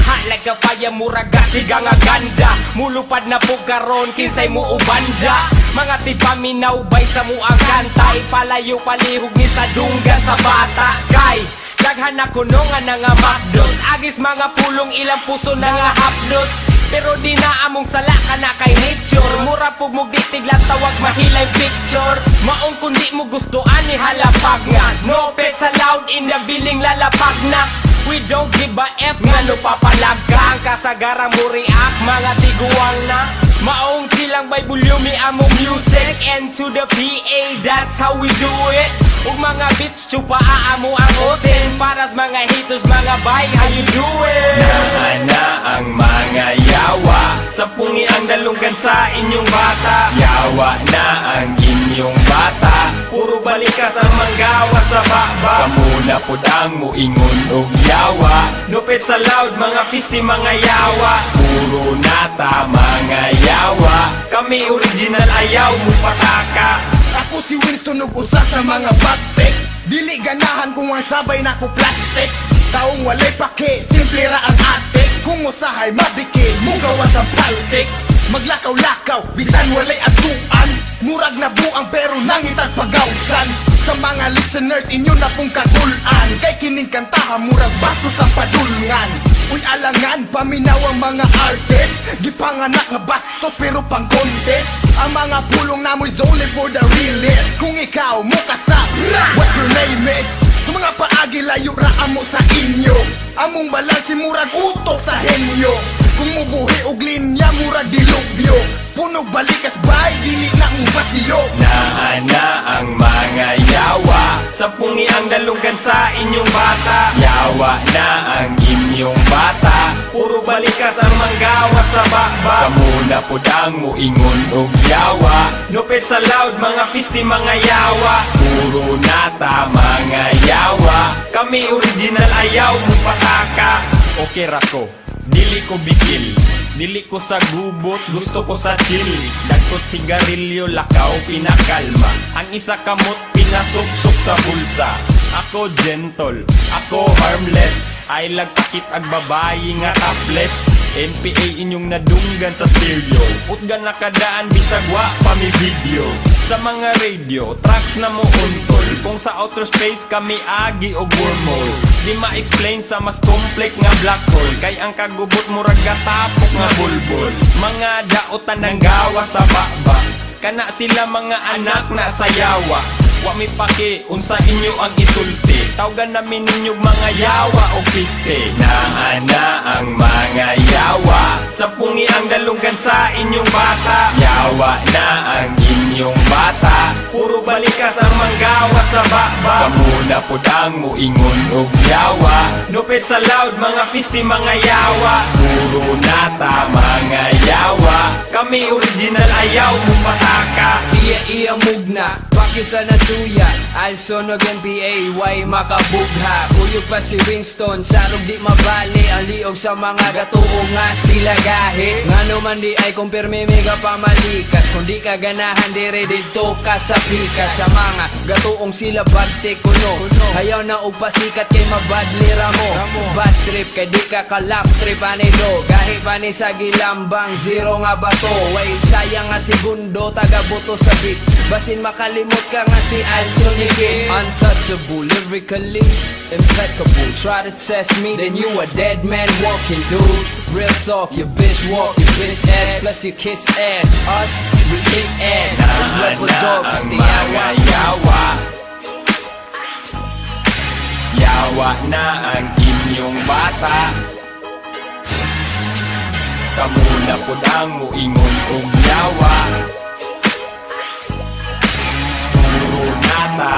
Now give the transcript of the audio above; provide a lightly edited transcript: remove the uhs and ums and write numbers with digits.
Hot like a fire, muraga siga nga ganja. Mulupad na po karon, kinsay mo ubanja. Mga tipaminaw bay sa mo ang kanta. Ipalayo palihog ni sa dunggan sa bata. Kay daghan na kuno nga nga makdos. Agis mga pulong ilang puso na nga haplos. Pero di na among sala ka na kay nature. Mura po mo gitigla tawag mahilay picture. Maong kundi mo gustoan ni halapag nga. No pet sa loud in the biling lalapag na. We don't give a F nga no papalag ka. Ang kasagarang mo react mga tiguang na. Maong silang by volume among music. And to the PA, that's how we do it. Ug mga beats chupa aamo ang oten. Para sa mga haters mga bay, how you doing? Na ang mga yawa. Sapungi ang dalunggan sa inyong bata. Yawa na ang inyong bata. Puro balika sa manggawa sa baba. Kamuna pud ang muingon og yawa. Lupit sa loud mga fisti mga yawa. Puro nata mga yawa. Kami original ayaw mo pataka. Ako si Winston ug usa sa mga backpack. Dili ganahan kung ang sabay na ko plastic. Taong walay pake, simple ra ang atik. Kung usahay madikin, mugawas ang paltik. Maglakaw-lakaw, bisan walay atuan. Murag na buang pero nangitag pagawsan. Sa mga listeners, inyo na pong kagulan. Kay kining kantaha, murag bastos ang padulngan. Uy alangan, paminaw ang mga artist. Gipanganak nga bastos pero pang contest. Ang mga pulong namoy's only for the realist. Kung ikaw mo kasap, what your name is? Sa mga paagi layo ra amo sa inyo. Among balansi murag utok sa henyo. Kung mubuhi og linya murag dilubyo. Punog balikas bay, dili na mo basiyo. Na ang mga yawa. Sapungi ang dalunggan sa inyong bata. Yawa na ang inyong bata. Puro balikas ang manggawa sa baba. Kamuna pud ang muingon og yawa. Lupit sa loud mga fisti mga yawa. Puro nata mga yawa. Kami original ayaw mo pataka. Okay rako, dili ko bikil. Dili ko sa gubot, gusto ko sa chill. Dagkot sigarilyo, lakaw, pinakalma. Ang isa kamot, pinasuksok sa bulsa. Ako gentle, ako harmless. Ay lagpakit ag babayi nga topless. NPA inyong nadunggan sa stereo. Utgan nakadaan, bisagwa pa mi video. Sa mga radio, tracks na mo untol. Kung sa outer space kami agi o wormhole. Di ma-explain sa mas complex nga black hole. Kay ang kagubot mo ragatapok nga bulbul. Mga daotan ng gawa sa baba. Kana sila mga anak na sayawa. Wa mi paki, unsa inyo ang isulti. Tawgan namin ninyong mga yawa o piste. Na ang mga yawa. Sapungi ang dalunggan sa inyong bata. Yawa na ang inyong bata. Puro balikas ang manggawa sa baba. Kamuna pud ang muingon og yawa. Lupit sa loud mga fisti mga yawa. Puro nata mga yawa. Kami original ayaw mo pataka. Iya mugna, bakit sa nasuya. Alson og NPA, way makabugha. Uyog pa si Winston, sarog di mabali. Ang liog sa mga gatuong nga sila gahi. Ngano man di ay kumpirme mega pamalikas. Kung di ka ganahan dire dito ka sa pikas. Sa mga gatuong sila bagte kuno. Hayaw na og pasikat kay mabadli ramo. Bad trip kay di ka kalap trip anido. Gahi pa ni sa gilambang zero nga bato. Way sayang nga segundo taga buto sa beat. Basin makalimot ka nga si Alson Ike. Untouchable, lyrically impeccable. Try to test me, then you a dead man walking, dude. Real talk, your bitch walk, your bitch ass, plus you kiss ass. Us, we kick ass. Rebel dog, ang mga yawa. Yawa na ang inyong bata. Kamuna pud ang muingon og yawa. Puro nata